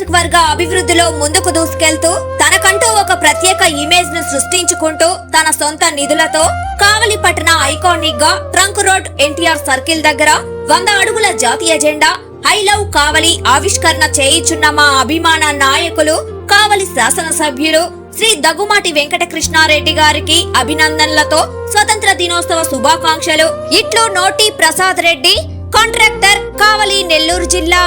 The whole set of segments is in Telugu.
నియోజకవర్గ అభివృద్ధిలో ముందుకు దూసుకెళ్తూ తనకంటూ ఒక ప్రత్యేక ఇమేజ్ ను సృష్టించుకుంటూ తన సొంత నిధులతో కావలి పట్టణ ఐకానిక్ గా ట్రంక్ రోడ్ ఎన్టీఆర్ సర్కిల్ దగ్గర 100 అడుగుల జాతీయ జెండా ఐ లవ్ కావలి ఆవిష్కరణ చేయిచున్న మా అభిమాన నాయకులు కావలి శాసనసభ్యులు శ్రీ దగ్గుమాటి వెంకటకృష్ణారెడ్డి గారికి అభినందనలతో స్వతంత్ర దినోత్సవ శుభాకాంక్షలు. ఇట్లు నోటి ప్రసాద్ రెడ్డి, కాంట్రాక్టర్, కావలి, నెల్లూరు జిల్లా.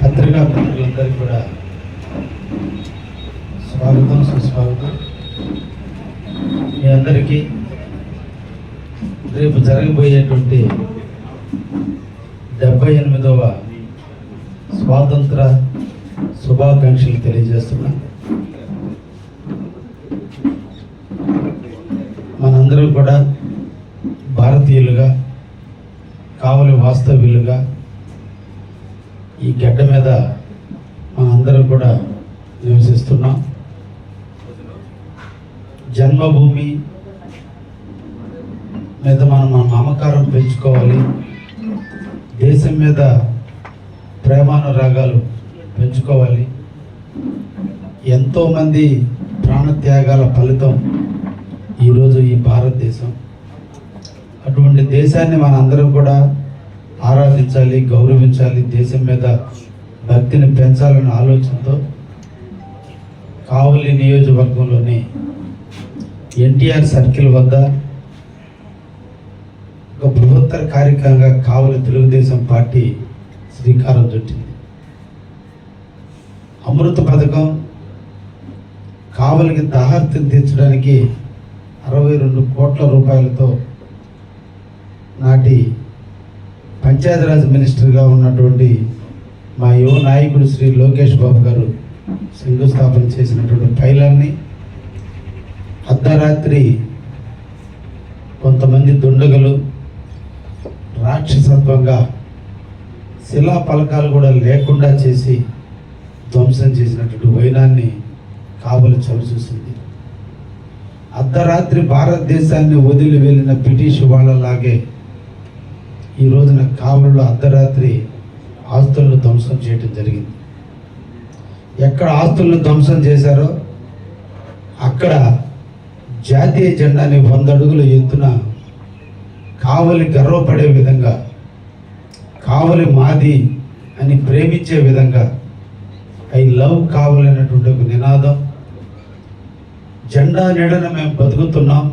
పత్రికా మిత్రులందరికీ కూడా స్వాగతం, సుస్వాగతం. మీ అందరికీ రేపు జరగబోయేటువంటి 78వ స్వాతంత్ర శుభాకాంక్షలు తెలియజేస్తున్నా. మనందరం కూడా భారతీయులుగా, కావలి వాస్తవ్యులుగా ఈ గడ్డ మీద మనందరం కూడా నివసిస్తున్నాం. జన్మభూమి మీద మనం మన మమకారం పెంచుకోవాలి, దేశం మీద ప్రేమానురాగాలు పెంచుకోవాలి. ఎంతోమంది ప్రాణత్యాగాల ఫలితం ఈరోజు ఈ భారతదేశం. అటువంటి దేశాన్ని మనందరం కూడా ఆరాధించాలి, గౌరవించాలి, దేశం మీద భక్తిని పెంచాలనే ఆలోచనతో కావలి నియోజకవర్గంలోని ఎన్టీఆర్ సర్కిల్ వద్ద ఒక బృహత్తర కార్యక్రమంగా కావలి తెలుగుదేశం పార్టీ శ్రీకారం చుట్టింది. అమృత పథకం కావలికి దాహార్తిని తీర్చడానికి 62 కోట్ల రూపాయలతో నాటి పంచాయతీరాజ్ మినిస్టర్గా ఉన్నటువంటి మా యువ నాయకుడు శ్రీ లోకేష్ బాబు గారు శంకుస్థాపన చేసినటువంటి పైలాన్ని అర్ధరాత్రి కొంతమంది దుండగులు రాక్షసత్వంగా శిలా పలకాలు కూడా లేకుండా చేసి ధ్వంసం చేసినటువంటి వైనాన్ని కావలి చవిచూసింది. అర్ధరాత్రి భారతదేశాన్ని వదిలి వెళ్ళిన బ్రిటిష్ వాళ్ళలాగే ఈ రోజున కావలిలో అర్ధరాత్రి ఆస్తులను ధ్వంసం చేయడం జరిగింది. ఎక్కడ ఆస్తులను ధ్వంసం చేశారో అక్కడ జాతీయ జెండాని 100 అడుగుల ఎత్తున కావలి గర్వపడే విధంగా, కావలి మాది అని ప్రేమించే విధంగా ఐ లవ్ కావలి అనేటువంటి ఒక నినాదం. జెండా నీడన మేము బతుకుతున్నాం,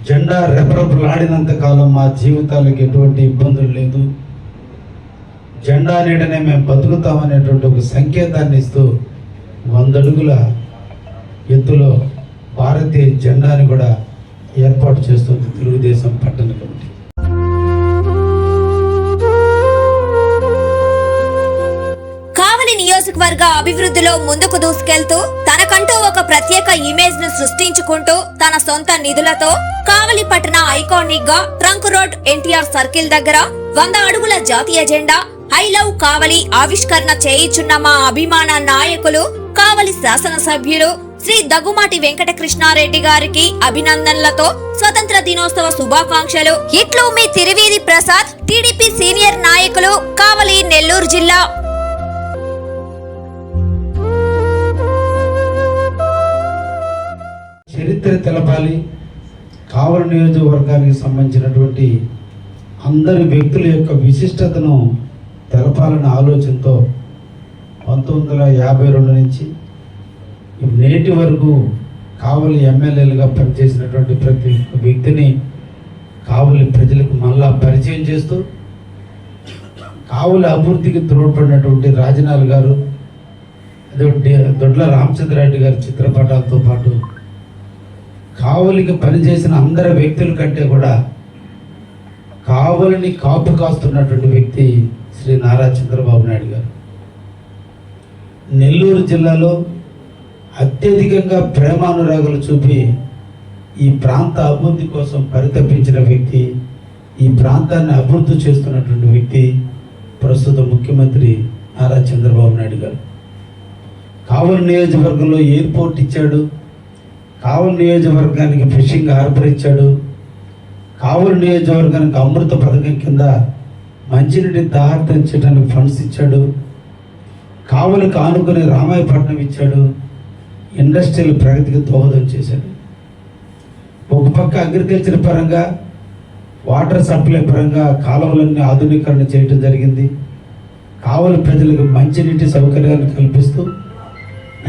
జెండా రెపరెపలాడినంత కాలం మా జీవితాలకు ఎటువంటి ఇబ్బందులు లేదు, జెండా నీడనే మేము బతుకుతామనేటువంటి ఒక సంకేతాన్ని ఇస్తూ 100 అడుగుల ఎత్తులో భారతీయ జెండాని కూడా ఏర్పాటు చేస్తుంది తెలుగుదేశం పట్టణ కమిటీ. కావలి నియోజకవర్గ అభివృద్ధిలో ముందుకు దూసుకెళ్తూ తనకంటూ ఒక ప్రత్యేక ఇమేజ్ ను సృష్టించుకుంటూ తన సొంత నిధులతో కావలి పట్టణ ఐకానిక్ గా ట్రంక్ రోడ్ ఎన్టీఆర్ సర్కిల్ దగ్గర 100 అడుగుల జాతీయ జెండా ఐ లవ్ కావలి ఆవిష్కరణ చేయిచున్న మా అభిమాన నాయకులు కావలి శాసనసభ్యులు శ్రీ దగ్గుమాటి వెంకటకృష్ణారెడ్డి గారికి అభినందనలతో స్వతంత్ర దినోత్సవ శుభాకాంక్షలు. ఇట్లు మీ తిరువీధి ప్రసాద్, టీడీపీ సీనియర్ నాయకులు, కావలి, నెల్లూరు జిల్లా. చరిత్ర తెలపాలి, కావలి నియోజకవర్గానికి సంబంధించినటువంటి అందరి వ్యక్తుల యొక్క విశిష్టతను తెలపాలనే ఆలోచనతో 1952 నుంచి నేటి వరకు కావలి ఎమ్మెల్యేలుగా పనిచేసినటువంటి ప్రతి వ్యక్తిని కావలి ప్రజలకు మళ్ళా పరిచయం చేస్తూ కావలి అభివృద్ధికి తోడ్పడినటువంటి రాజనాల్ గారు, దొడ్ల రామచంద్రారెడ్డి గారి చిత్రపటాలతో పాటు కావలికి పనిచేసిన అందరి వ్యక్తుల కంటే కూడా కావలిని కాపు కాస్తున్నటువంటి వ్యక్తి శ్రీ నారా చంద్రబాబు నాయుడు గారు. నెల్లూరు జిల్లాలో అత్యధికంగా ప్రేమానురాగాలు చూపి ఈ ప్రాంత అభివృద్ధి కోసం పరితపించిన వ్యక్తి, ఈ ప్రాంతాన్ని అభివృద్ధి చేస్తున్నటువంటి వ్యక్తి ప్రస్తుత ముఖ్యమంత్రి నారా చంద్రబాబు నాయుడు గారు. కావలి నియోజకవర్గంలో ఎయిర్పోర్ట్ ఇచ్చాడు, కావలి నియోజకవర్గానికి ఫిషింగ్ హార్బర్ ఇచ్చాడు. కావలి నియోజకవర్గానికి అమృత పథకం కింద మంచినీటి దాహరించడానికి ఫండ్స్ ఇచ్చాడు. కావలికి ఆనుకుని రామాయపట్నం ఇచ్చాడు. ఇండస్ట్రియల్ ప్రగతికి దోహదం చేశాడు. ఒక పక్క అగ్రికల్చర్ పరంగా, వాటర్ సప్లై పరంగా కాలువలన్నీ ఆధునీకరణ చేయడం జరిగింది. కావలి ప్రజలకు మంచినీటి సౌకర్యాలు కల్పిస్తూ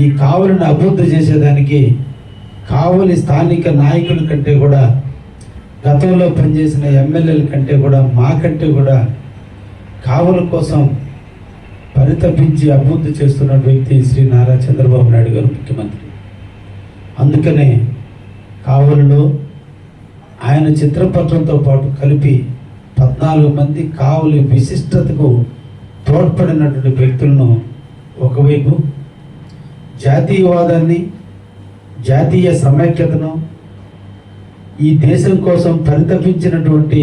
ఈ కావలిని అభివృద్ధి చేసేదానికి కావలి స్థానిక నాయకుల కంటే కూడా, గతంలో పనిచేసిన ఎమ్మెల్యేల కంటే కూడా, మాకంటే కూడా కావలి కోసం పరితపించి అభివృద్ధి చేస్తున్న వ్యక్తి శ్రీ నారా చంద్రబాబు నాయుడు గారు ముఖ్యమంత్రి. అందుకనే కావలిలో ఆయన చిత్రపటంతో పాటు కలిపి 14 మంది కావలి విశిష్టతకు తోడ్పడినటువంటి వ్యక్తులను, ఒకవైపు జాతీయవాదాన్ని, జాతీయ సమైక్యతను, ఈ దేశం కోసం పరితపించినటువంటి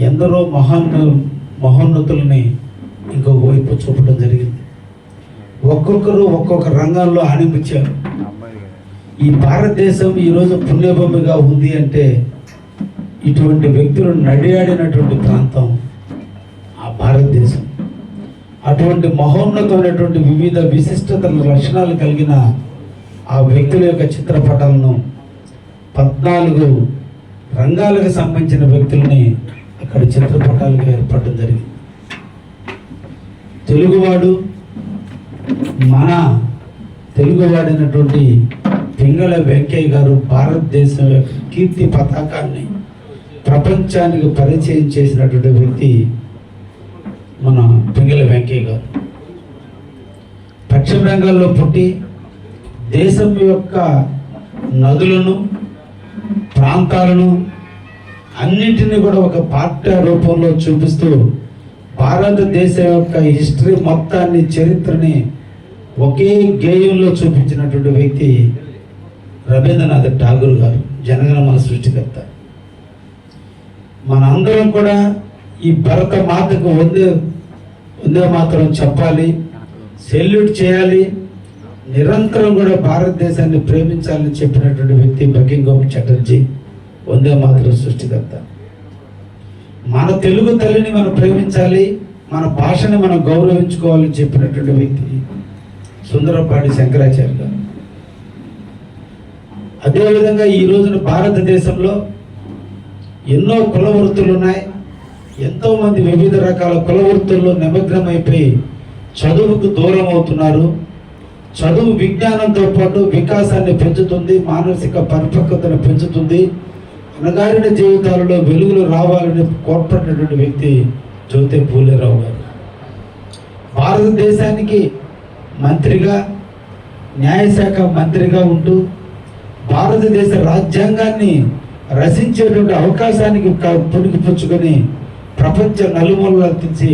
ఎందరో మహోన్నతుల్ని ఇంకొక వైపు చూపడం జరిగింది. ఒక్కొక్కరు ఒక్కొక్క రంగంలో ఆణిముచ్చారు. ఈ భారతదేశం ఈరోజు పుణ్యభూమిగా ఉంది అంటే ఇటువంటి వ్యక్తులు నడియాడినటువంటి ప్రాంతం ఆ భారతదేశం. అటువంటి మహోన్నతమైనటువంటి వివిధ విశిష్టతల లక్షణాలు కలిగిన ఆ వ్యక్తుల యొక్క చిత్రపటాలను 14 రంగాలకు సంబంధించిన వ్యక్తుల్ని అక్కడ చిత్రపటాలుగా ఏర్పడడం జరిగింది. మన తెలుగువాడైనటువంటి పింగళ వెంకయ్య గారు భారతదేశం యొక్క కీర్తి పతాకాన్ని ప్రపంచానికి పరిచయం చేసినటువంటి వ్యక్తి మన పింగళ వెంకయ్య గారు. పశ్చిమ బెంగాల్లో పుట్టి దేశం యొక్క నదులను, ప్రాంతాలను అన్నింటినీ కూడా ఒక పాఠ్య రూపంలో చూపిస్తూ భారతదేశం యొక్క హిస్టరీ మొత్తాన్ని, చరిత్రని ఒకే గేయంలో చూపించినటువంటి వ్యక్తి రవీంద్రనాథ్ ఠాగూర్ గారు, జనగణమన సృష్టికర్త. మనందరం కూడా ఈ భరత మాతకు వందే మాత్రం చెప్పాలి, సెల్యూట్ చేయాలి, నిరంతరం కూడా భారతదేశాన్ని ప్రేమించాలని చెప్పినటువంటి వ్యక్తి బంకింగ్ చటర్జీ, వందే మాతరం సృష్టికర్త. మన తెలుగు తల్లిని మనం ప్రేమించాలి, మన భాషని మనం గౌరవించుకోవాలని చెప్పినటువంటి వ్యక్తి సుందరపాటి శంకరాచార్య గారు. అదేవిధంగా ఈ రోజున భారతదేశంలో ఎన్నో కుల వృత్తులు ఉన్నాయి. ఎంతోమంది వివిధ రకాల కుల వృత్తుల్లో నిమగ్నమైపోయి చదువుకు దూరం అవుతున్నారు. చదువు విజ్ఞానంతో పాటు వికాసాన్ని పెంచుతుంది, మానసిక పరిపక్వతను పెంచుతుంది. అణగారిన జీవితాలలో వెలుగులు రావాలని కోరుకున్నటువంటి వ్యక్తి జ్యోతి పూలేరావు గారు. భారతదేశానికి మంత్రిగా, న్యాయశాఖ మంత్రిగా ఉంటూ భారతదేశ రాజ్యాంగాన్ని రచించేటువంటి అవకాశానికి పుణికిపుచ్చుకొని ప్రపంచ నలుమూలలు తెచ్చి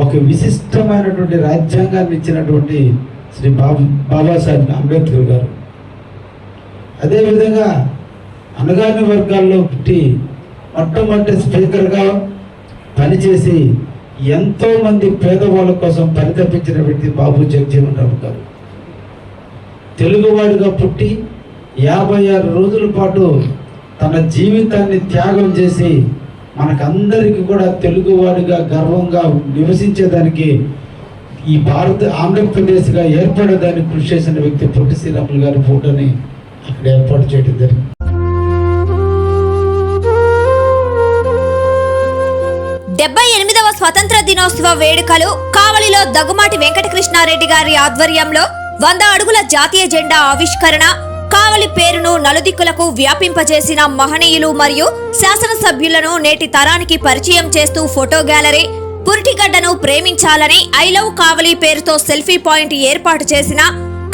ఒక విశిష్టమైనటువంటి రాజ్యాంగాన్ని ఇచ్చినటువంటి శ్రీ బాబాసాహెబ్ అంబేద్కర్ గారు. అదేవిధంగా అణగారిన వర్గాల్లో పుట్టి మొట్టమొదటి స్పీకర్గా పనిచేసి ఎంతోమంది పేదవాళ్ళ కోసం పరితపించిన వ్యక్తి బాబు జగజీవన్ రావు గారు. తెలుగువాడిగా పుట్టి 56 రోజుల పాటు తన జీవితాన్ని త్యాగం చేసి మనకందరికీ కూడా తెలుగువాడిగా గర్వంగా నివసించేదానికి, ఈ ఆంధ్రప్రదేశ్గా ఏర్పడేదానికి కృషి చేసిన వ్యక్తి పొట్టి శ్రీరాములు గారి ఫోటోని అక్కడ ఏర్పాటు చేయడం జరిగింది. 78వ స్వతంత్ర దినోత్సవ వేడుకలు కావలిలో దగ్గుమాటి వెంకటకృష్ణారెడ్డి గారి ఆధ్వర్యంలో 100 అడుగుల జాతీయ జెండా ఆవిష్కరణ, కావలి పేరును నలుదిక్కులకు వ్యాపింపజేసిన మహనీయులు మరియు శాసనసభ్యులను నేటి తరానికి పరిచయం చేస్తూ ఫోటో గ్యాలరీ, పురిటిగడ్డను ప్రేమించాలని ఐ లవ్ కావలి పేరుతో సెల్ఫీ పాయింట్ ఏర్పాటు చేసిన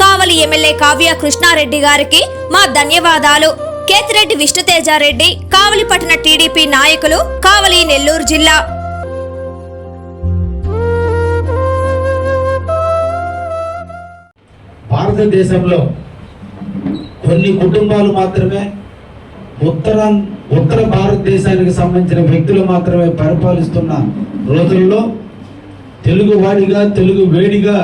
కావలి ఎమ్మెల్యే కావ్య కృష్ణారెడ్డి గారికి మా ధన్యవాదాలు. కేతిరెడ్డి విష్ణుతేజారెడ్డి, కావలి పట్టణ టీడీపీ నాయకులు, కావలి, నెల్లూరు జిల్లా. భారతదేశంలో కొన్ని కుటుంబాలు మాత్రమే, ఉత్తర భారతదేశానికి సంబంధించిన వ్యక్తులు మాత్రమే పరిపాలిస్తున్న రోజుల్లో తెలుగు వాడిగా, తెలుగు వేడిగా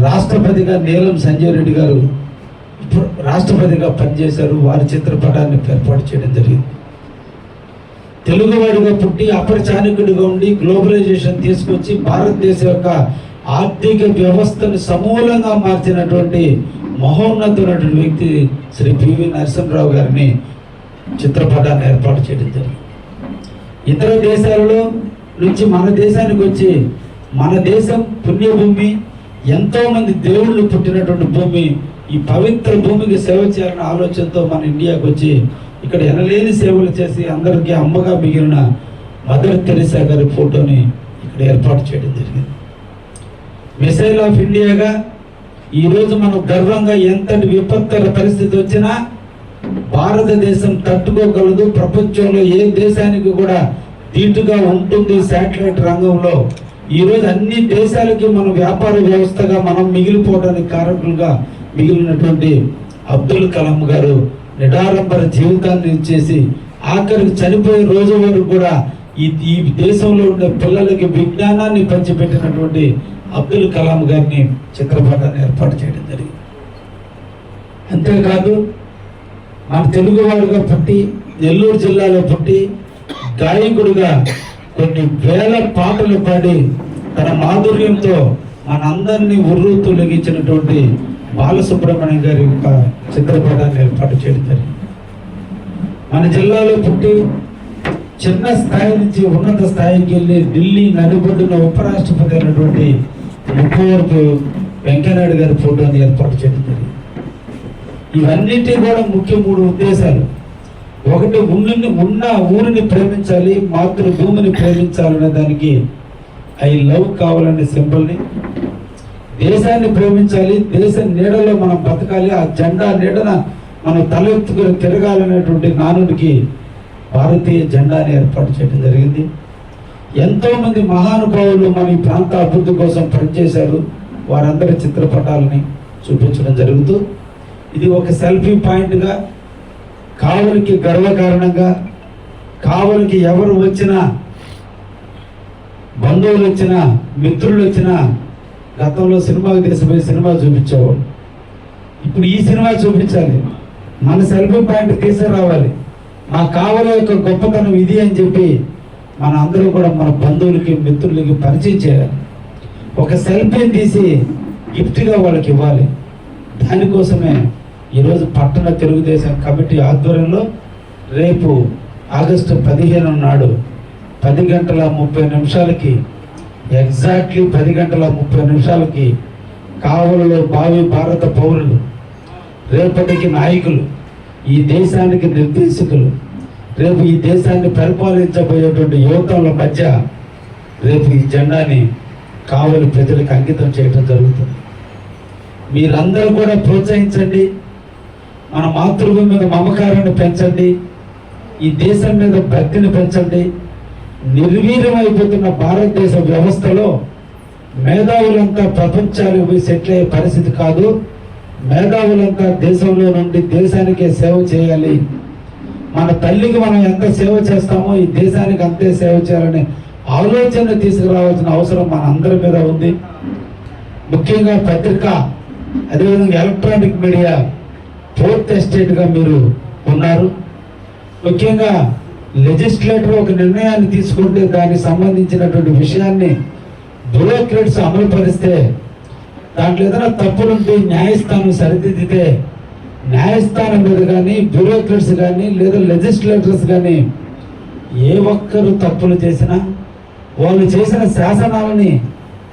రాష్ట్రపతిగా నీలం సంజయ్ రెడ్డి గారు రాష్ట్రపతిగా పనిచేశారు. వారి చిత్రపటాన్ని ఏర్పాటు చేయడం జరిగింది. తెలుగువాడిగా పుట్టి అపర చాణక్యుడిగా ఉండి గ్లోబలైజేషన్ తీసుకొచ్చి భారతదేశం యొక్క ఆర్థిక వ్యవస్థను సమూలంగా మార్చినటువంటి మహోన్నతమైనటువంటి వ్యక్తి శ్రీ పివి నరసింహరావు గారిని చిత్రపటాన్ని ఏర్పాటు చేయడం జరిగింది. ఇతర దేశాలలో నుంచి మన దేశానికి వచ్చి మన దేశం పుణ్యభూమి, ఎంతోమంది దేవుళ్ళు పుట్టినటువంటి భూమి, ఈ పవిత్ర భూమికి సేవ చేయాలన్న ఆలోచనతో మన ఇండియాకి వచ్చి ఇక్కడ ఎనలేని సేవలు చేసి అందరికీ అమ్మగా మిగిలిన మదర్ తెరిసా గారి ఫోటోని ఇక్కడ ఏర్పాటు చేయడం జరిగింది. మిసైల్ ఆఫ్ ఇండియాగా ఈరోజు మనం గర్వంగా ఎంతటి విపత్కర పరిస్థితి వచ్చినా భారతదేశం తట్టుకోగలదు, ప్రపంచంలో ఏ దేశానికి కూడా దీటుగా ఉంటుంది. శాటిలైట్ రంగంలో ఈరోజు అన్ని దేశాలకి మన వ్యాపార వ్యవస్థగా మనం మిగిలిపోవడానికి కారకులుగా మిగిలినటువంటి అబ్దుల్ కలాం గారు నిడారంబర జీవితాన్ని ఇచ్చేసి ఆఖరికి చనిపోయే రోజు వరకు కూడా ఈ దేశంలో ఉండే పిల్లలకి విజ్ఞానాన్ని పంచిపెట్టినటువంటి అబ్దుల్ కలాం గారిని చిత్రపటాన్ని ఏర్పాటు చేయడం జరిగింది. అంతేకాదు మన తెలుగువాడుగా పుట్టి నెల్లూరు జిల్లాలో పుట్టి గాయకుడిగా కొన్ని వేల పాటలు పాడి తన మాధుర్యంతో మనందరినీ ఉర్రూతొలగించినటువంటి బాలసుబ్రహ్మణ్యం గారి యొక్క చిత్రపటాన్ని ఏర్పాటు చేయడం జరిగింది. మన జిల్లాలో పుట్టి చిన్న స్థాయి నుంచి ఉన్నత స్థాయికి వెళ్ళి ఢిల్లీ నడిబొడ్డున ఉపరాష్ట్రపతి అయినటువంటి ముప్పవరపు వెంకయ్యనాయుడు గారి ఫోటోని ఏర్పాటు చేయడం జరిగింది. ఇవన్నిటి కూడా ముఖ్య 3 ఉద్దేశాలు. ఒకటి, ఉన్న ఊరిని ప్రేమించాలి, మాతృభూమిని ప్రేమించాలనే దానికి ఐ లవ్ కావాలనే సింబల్ని, దేశాన్ని ప్రేమించాలి, దేశ నీడలో మనం బతకాలి, ఆ జెండా నీడన మనం తలెత్తుకుని తిరగాలనేటువంటి నానుడికి భారతీయ జెండాని ఏర్పాటు చేయడం జరిగింది. ఎంతోమంది మహానుభావులు మన ఈ ప్రాంత అభివృద్ధి కోసం పనిచేశారు. వారందరి చిత్రపటాలని చూపించడం జరుగుతూ ఇది ఒక సెల్ఫీ పాయింట్గా, కావలికి గర్వకారణంగా, కావలికి ఎవరు వచ్చినా, బంధువులు వచ్చినా, మిత్రులు వచ్చినా, గతంలో సినిమాకి తీసుకుపోయి సినిమా చూపించేవాడు. ఇప్పుడు ఈ సినిమా చూపించాలి, మన సెల్ఫీ పాయింట్ తీసుకురావాలి, మా కావలి యొక్క గొప్పతనం ఇది అని చెప్పి మన అందరూ కూడా మన బంధువులకి మిత్రులకి పరిచయం చేయాలి. ఒక సెల్ఫీని తీసి గిఫ్ట్గా వాళ్ళకి ఇవ్వాలి. దానికోసమే ఈరోజు పట్టణ తెలుగుదేశం కమిటీ ఆధ్వర్యంలో రేపు ఆగస్టు 15 నాడు 10:30 ఎగ్జాక్ట్లీ 10:30 కావలిలో భావి భారత పౌరులు, రేపటికి నాయకులు, ఈ దేశానికి నిర్దేశకులు, రేపు ఈ దేశాన్ని పరిపాలించబోయేటువంటి యువతల మధ్య రేపు ఈ జెండాని కావలి ప్రజలకు అంకితం చేయడం జరుగుతుంది. మీరందరూ కూడా ప్రోత్సహించండి, మన మాతృభూమి మీద మమకారాన్ని పెంచండి, ఈ దేశం మీద భక్తిని పెంచండి. నిర్వీర్యమైపోతున్న భారతదేశ వ్యవస్థలో మేధావులంతా ప్రపంచాలకు పోయి సెటిల్ అయ్యే పరిస్థితి కాదు. మేధావులంతా దేశంలో నుండి దేశానికే సేవ చేయాలి. మన తల్లికి మనం ఎంత సేవ చేస్తామో ఈ దేశానికి అంతే సేవ చేయాలని ఆలోచన తీసుకురావాల్సిన అవసరం మన అందరి మీద ఉంది. ముఖ్యంగా పత్రిక, అదేవిధంగా ఎలక్ట్రానిక్ మీడియా 4th ఎస్టేట్గా మీరు ఉన్నారు. ముఖ్యంగా లెజిస్లేటర్ ఒక నిర్ణయాన్ని తీసుకుంటే దానికి సంబంధించినటువంటి విషయాన్ని బ్యూరోక్రాట్స్ అమలు పరిస్తే, దాంట్లో ఏదైనా తప్పులుంటే న్యాయస్థానం సరిదిద్దితే, న్యాయస్థానం మీద కానీ బ్యూరోక్రాట్స్ కానీ లేదా లెజిస్లేటర్స్ కానీ ఏ ఒక్కరు తప్పులు చేసినా వాళ్ళు చేసిన శాసనాలని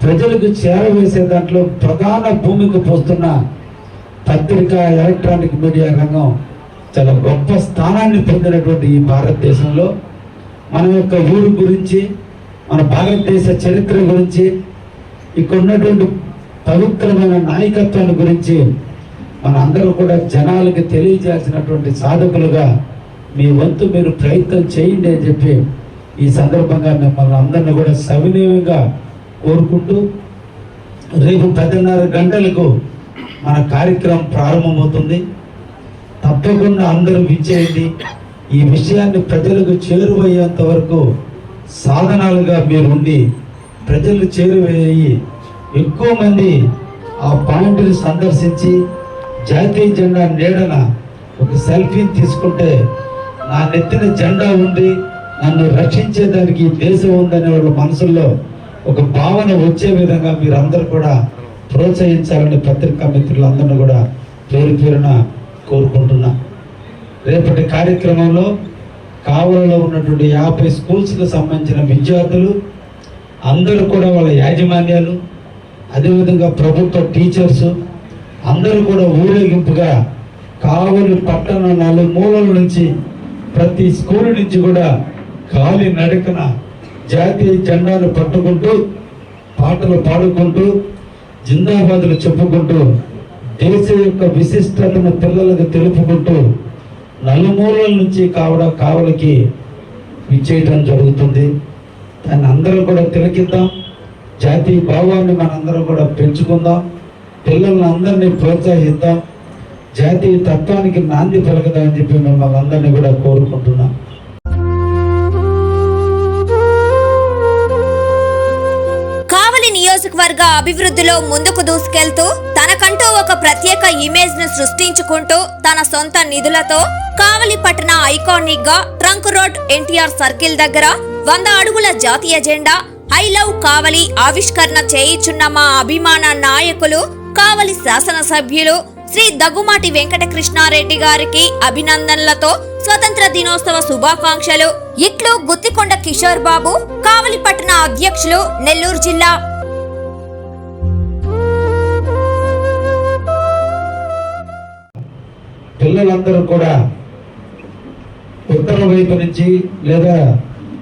ప్రజలకు చేరవేసే దాంట్లో ప్రధాన భూమిక పోస్తున్న పత్రిక, ఎలక్ట్రానిక్ మీడియా రంగం చాలా గొప్ప స్థానాన్ని పొందినటువంటి ఈ భారతదేశంలో మన యొక్క ఊరు గురించి, మన భారతదేశ చరిత్ర గురించి, ఇక్కడ ఉన్నటువంటి పవిత్రమైన నాయకత్వాన్ని గురించి మన అందరూ కూడా జనాలకి తెలియజేయాల్సినటువంటి సాధకులుగా మీ వంతు మీరు ప్రయత్నం చేయండి అని చెప్పి ఈ సందర్భంగా మిమ్మల్ని అందరినీ కూడా సవినీయంగా కోరుకుంటూ, రేపు 10:30 మన కార్యక్రమం ప్రారంభమవుతుంది. తప్పకుండా అందరూ విచ్చేయండి. ఈ విషయాన్ని ప్రజలకు చేరువయ్యేంత వరకు సాధనాలుగా మీరుండి ప్రజలు చేరువయ్యి ఎక్కువ మంది ఆ పాయింట్ని సందర్శించి జాతీయ జెండా నీడన ఒక సెల్ఫీ తీసుకుంటే నా నెత్తిన జెండా ఉంది, నన్ను రక్షించేదానికి ఈ దేశం ఉందనే వాళ్ళ మనసుల్లో ఒక భావన వచ్చే విధంగా మీరందరూ కూడా ప్రోత్సహించాలని పత్రికా మిత్రులందరినీ కూడా పేరు పేరున కోరుకుంటున్నా. రేపటి కార్యక్రమంలో కావలలో ఉన్నటువంటి 50 స్కూల్స్కి సంబంధించిన విద్యార్థులు అందరూ కూడా వాళ్ళ యాజమాన్యాలు, అదేవిధంగా ప్రభుత్వ టీచర్స్ అందరూ కూడా ఊరేగింపుగా కావలి పట్టణ 4 మూలల నుంచి ప్రతి స్కూల్ నుంచి కూడా కాలి నడకన జాతీయ జెండాను పట్టుకుంటూ పాటలు పాడుకుంటూ జిందాబాదులు చెప్పుకుంటూ దేశ యొక్క విశిష్టతను పిల్లలకు తెలుపుకుంటూ నలుమూలల నుంచి కావలికి ఇచ్చేయటం జరుగుతుంది. దాన్ని అందరూ కూడా తిలకిద్దాం, జాతీయ భావాన్ని మనందరం కూడా పెంచుకుందాం, పిల్లల్ని అందరినీ ప్రోత్సహిద్దాం, జాతీయ తత్వానికి నాంది పలకదామని చెప్పి మిమ్మల్ని అందరినీ కూడా కోరుకుంటున్నాం. కావలి నియోజకవర్గ అభివృద్ధిలో ముందుకు దూసుకెళ్తూ తనకంటూ ఒక ప్రత్యేక ఇమేజ్ ను సృష్టించుకుంటూ తన సొంత నిధులతో కావలి పట్టణ ఐకానిక్ గా ట్రంక్ రోడ్ ఎన్టీఆర్ సర్కిల్ దగ్గర 100 అడుగుల జాతీయ జెండా ఐ లవ్ కావలి ఆవిష్కరణ చేయిచున్న మా అభిమాన నాయకులు కావలి శాసనసభ్యులు శ్రీ దగ్గుమాటి వెంకటకృష్ణారెడ్డి గారికి అభినందనలతో స్వతంత్ర దినోత్సవ శుభాకాంక్షలు. ఇట్లు గుత్తికొండ కిషోర్ బాబు, కావలి పట్టణ అధ్యక్షులు, నెల్లూరు జిల్లా. పిల్లలందరూ కూడా ఉత్తర వైపు నుంచి లేదా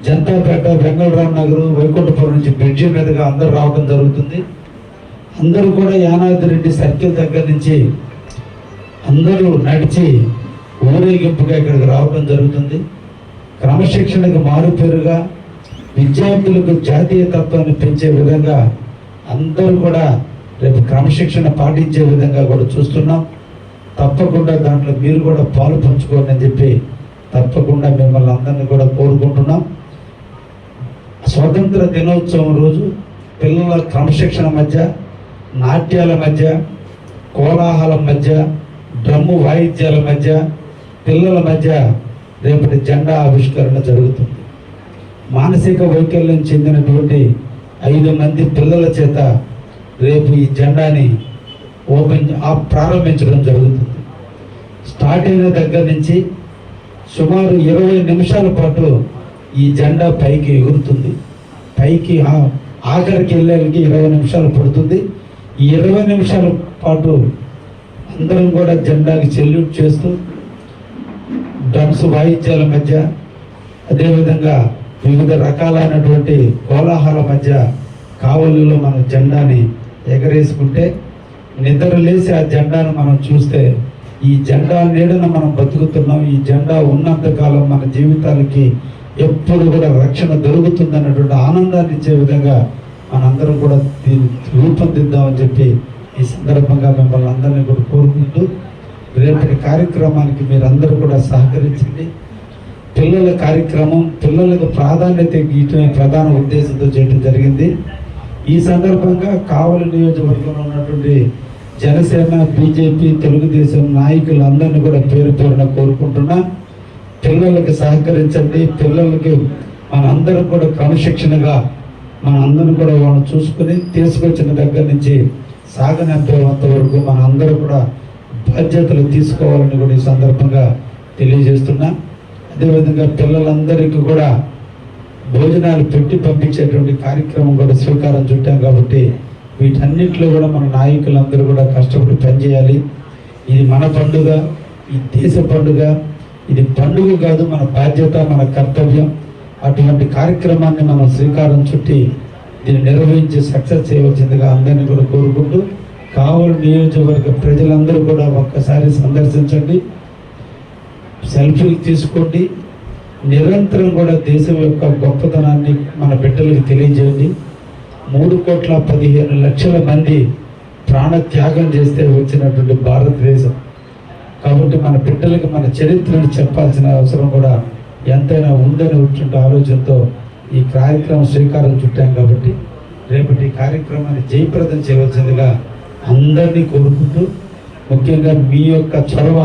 జనతాపేట, బెంగళూరు నగరు, వైకుంఠపురం నుంచి బ్రిడ్జి మీదుగా అందరూ రావడం జరుగుతుంది. అందరూ కూడా యానాద్రి రెడ్డి సర్కిల్ దగ్గర నుంచి అందరూ నడిచి ఊరేగింపుగా ఇక్కడికి రావడం జరుగుతుంది. క్రమశిక్షణకు మారుపేరుగా విద్యార్థులకు జాతీయ తత్వాన్ని పెంచే విధంగా అందరూ కూడా రేపు క్రమశిక్షణ పాటించే విధంగా కూడా చూస్తున్నాం. తప్పకుండా దాంట్లో మీరు కూడా పాలు పంచుకోండి అని చెప్పి తప్పకుండా మిమ్మల్ని అందరినీ కూడా కోరుకుంటున్నాం. స్వతంత్ర దినోత్సవం రోజు పిల్లల క్రమశిక్షణ మధ్య, నాట్యాల మధ్య, కోలాహలం మధ్య, డ్రమ్ము వాయిద్యాల మధ్య, పిల్లల మధ్య రేపటి జెండా ఆవిష్కరణ జరుగుతుంది. మానసిక వైకల్యం చెందినటువంటి 5 మంది పిల్లల చేత రేపు ఈ జెండాని ప్రారంభించడం జరుగుతుంది. స్టార్ట్ అయిన దగ్గర నుంచి సుమారు 20 నిమిషాల పాటు ఈ జెండా పైకి ఎగురుతుంది. పైకి ఆఖరికి వెళ్ళేకి 20 నిమిషాలు పడుతుంది. ఈ 20 నిమిషాల పాటు అందరం కూడా జెండాకి సెల్యూట్ చేస్తూ డ్రమ్స్ వాయిద్యాల మధ్య, అదేవిధంగా వివిధ రకాలైనటువంటి కోలాహల మధ్య కావలిలో మనం జెండాని ఎగరేసుకుంటే నిద్ర లేసి ఆ జెండాను మనం చూస్తే ఈ జెండా నీడన మనం బతుకుతున్నాం, ఈ జెండా ఉన్నంతకాలం మన జీవితాలకి ఎప్పుడు కూడా రక్షణ దొరుకుతుందన్నటువంటి ఆనందాన్ని ఇచ్చే విధంగా మనందరం కూడా రూపొందిద్దామని చెప్పి ఈ సందర్భంగా మిమ్మల్ని అందరినీ కూడా కోరుకుంటూ రేపటి కార్యక్రమానికి మీరందరూ కూడా సహకరించండి. పిల్లల కార్యక్రమం, పిల్లలకు ప్రాధాన్యత ఇవ్వటమే ప్రధాన ఉద్దేశంతో చేయడం జరిగింది. ఈ సందర్భంగా కావలి నియోజకవర్గంలో ఉన్నటువంటి జనసేన, బీజేపీ, తెలుగుదేశం నాయకులందరినీ కూడా పేరు పేరున కోరుకుంటున్నా. పిల్లలకి సహకరించండి. పిల్లలకి మనందరం కూడా క్రమశిక్షణగా మనందరం కూడా వాళ్ళని చూసుకుని తీసుకొచ్చిన దగ్గర నుంచి సాగనంపేంత వరకు మనందరూ కూడా బాధ్యతలు తీసుకోవాలని కూడా ఈ సందర్భంగా తెలియజేస్తున్నా. అదేవిధంగా పిల్లలందరికీ కూడా భోజనాలు పెట్టి పంపించేటువంటి కార్యక్రమం కూడా స్వీకారం చుట్టాం కాబట్టి వీటన్నిటిలో కూడా మన నాయకులందరూ కూడా కష్టపడి పనిచేయాలి. ఇది మన పండుగ, ఈ దేశ పండుగ. ఇది పండుగ కాదు, మన బాధ్యత, మన కర్తవ్యం. అటువంటి కార్యక్రమాన్ని మనం శ్రీకారం చుట్టి దీన్ని నిర్వహించి సక్సెస్ చేయవలసిందిగా అందరినీ కూడా కోరుకుంటూ కావలి నియోజకవర్గ ప్రజలందరూ కూడా ఒక్కసారి సందర్శించండి, సెల్ఫీలు తీసుకోండి. నిరంతరం కూడా దేశం యొక్క గొప్పతనాన్ని మన బిడ్డలకు తెలియజేయండి. 3,15,00,000 మంది ప్రాణ త్యాగం చేస్తే వచ్చినటువంటి భారతదేశం కాబట్టి మన బిడ్డలకు మన చరిత్రను చెప్పాల్సిన అవసరం కూడా ఎంతైనా ఉందని వచ్చిన ఆలోచనతో ఈ కార్యక్రమం శ్రీకారం చుట్టాం కాబట్టి రేపటి కార్యక్రమాన్ని జయప్రదం చేయవలసిందిగా అందరినీ కోరుకుంటూ ముఖ్యంగా మీ యొక్క చొరవ,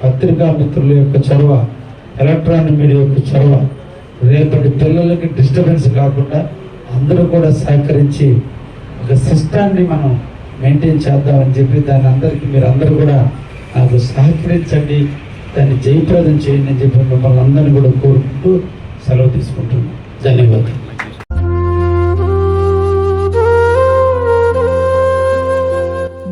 పత్రికా మిత్రుల యొక్క చొరవ, ఎలక్ట్రానిక్ మీడియా యొక్క చొరవ, రేపటి పిల్లలకి డిస్టర్బెన్స్ కాకుండా అందరూ కూడా సహకరించి ఒక సిస్టాన్ని మనం మెయింటైన్ చేద్దామని చెప్పి దాని అందరికీ మీరు అందరూ కూడా నాకు సహకరించండి, దాన్ని జయప్రదం చేయండి అని చెప్పి మిమ్మల్ని అందరినీ కూడా కోరుకుంటూ సెలవు తీసుకుంటున్నాను. ధన్యవాదాలు.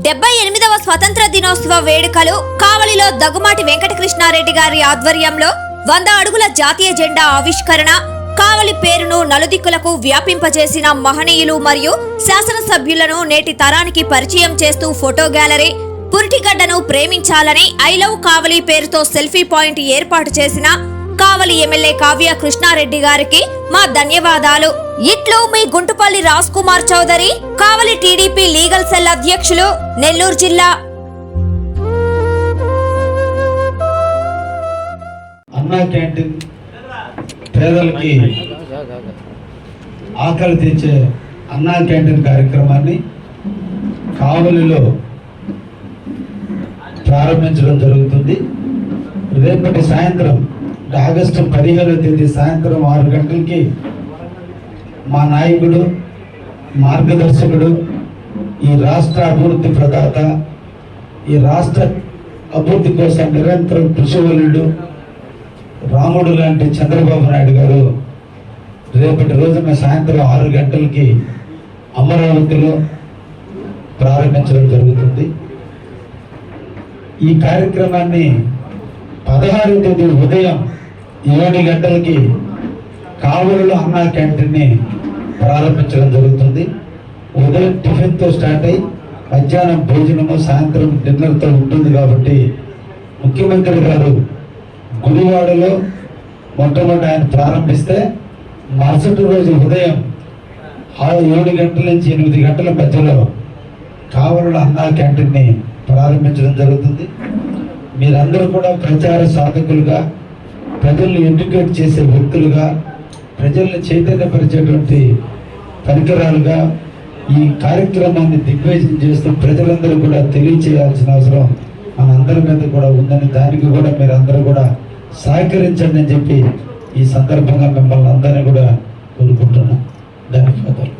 78వ స్వతంత్ర దినోత్సవ వేడుకలు కావలిలో దగ్గుమాటి వెంకటకృష్ణారెడ్డి గారి ఆధ్వర్యంలో 100 అడుగుల జాతీయ జెండా ఆవిష్కరణ, కావలి పేరును నలుదిక్కులకు వ్యాపింపజేసిన మహనీయులు మరియు శాసనసభ్యులను నేటి తరానికి పరిచయం చేస్తూ ఫోటో గ్యాలరీ, పురిటిగడ్డను ప్రేమించాలని ఐ లవ్ కావలి పేరుతో సెల్ఫీ పాయింట్ ఏర్పాటు చేసిన కావలి ఎమ్మెల్యే కావ్య కృష్ణారెడ్డి గారికి మా ధన్యవాదాలు. ఇట్లు మీ గుంటుపల్లి రాజ్ కుమార్ చౌదరి, కావలి టీడీపీ లీగల్ సెల్ అధ్యక్షులు, నెల్లూరు జిల్లా. అన్నా క్యాంటీన్ పేదలకి ఆకలి తీర్చే అన్నా క్యాంటీన్ కార్యక్రమాన్ని కావలిలో ప్రారంభించడం జరుగుతుంది. రేపటి సాయంత్రం ఆగస్టు 15వ తేదీ సాయంత్రం 6 గంటలకి మా నాయకుడు, మార్గదర్శకుడు, ఈ రాష్ట్ర అభివృద్ధి ప్రదాత, ఈ రాష్ట్ర అభివృద్ధి కోసం నిరంతరం కృషివలుడు రాముడు లాంటి చంద్రబాబు నాయుడు గారు రేపటి రోజున సాయంత్రం 6 గంటలకి అమరావతిలో ప్రారంభించడం జరుగుతుంది. ఈ కార్యక్రమాన్ని 16వ తేదీ ఉదయం 7 గంటలకి కావలిలో అన్నా క్యాంటీన్ని ప్రారంభించడం జరుగుతుంది. ఉదయం టిఫిన్తో స్టార్ట్ అయ్యి మధ్యాహ్నం భోజనము, సాయంత్రం డిన్నర్తో ఉంటుంది. కాబట్టి ముఖ్యమంత్రి గారు గుడివాడలో మొట్టమొదటి ఆయన ప్రారంభిస్తే మరుసటి రోజు ఉదయం 7 గంటల నుంచి 8 గంటల మధ్యలో కావలిలో అన్నా క్యాంటీన్ని ప్రారంభించడం జరుగుతుంది. మీరందరూ కూడా ప్రచార సాధకులుగా, ప్రజల్ని ఎడ్యుకేట్ చేసే వ్యక్తులుగా, ప్రజల్ని చైతన్యపరిచేటువంటి పరికరాలుగా ఈ కార్యక్రమాన్ని దిగ్విజయం చేస్తూ ప్రజలందరూ కూడా తెలియచేయాల్సిన అవసరం మనందరి మీద కూడా ఉందని, దానికి కూడా మీరందరూ కూడా సహకరించండి అని చెప్పి ఈ సందర్భంగా మిమ్మల్ని అందరినీ కూడా కోరుకుంటున్నాం. ధన్యవాదాలు.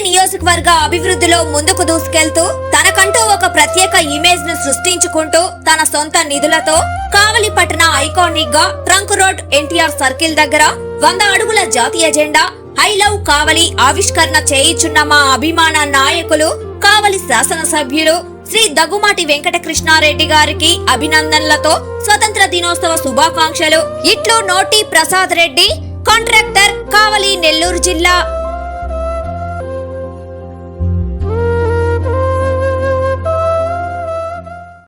నియోజకవర్గ అభివృద్ధిలో ముందుకు దూసుకెళ్తూ తనకంటూ ఒక ప్రత్యేక ఇమేజ్ ను సృష్టించుకుంటూ తన సొంత నిధులతో కావలి పట్టణ ఐకానిక్ గా ట్రంక్ రోడ్ ఎన్టీఆర్ సర్కిల్ దగ్గర 100 అడుగుల జాతీయ జెండా ఐ లవ్ కావలి ఆవిష్కరణ చేయిచున్న మా అభిమాన నాయకులు, కావలి శాసనసభ్యులు శ్రీ దగ్గుమాటి వెంకటకృష్ణారెడ్డి గారికి అభినందనలతో స్వతంత్ర దినోత్సవ శుభాకాంక్షలు. ఇట్లు నోటి ప్రసాద్ రెడ్డి, కాంట్రాక్టర్, కావలి, నెల్లూరు జిల్లా.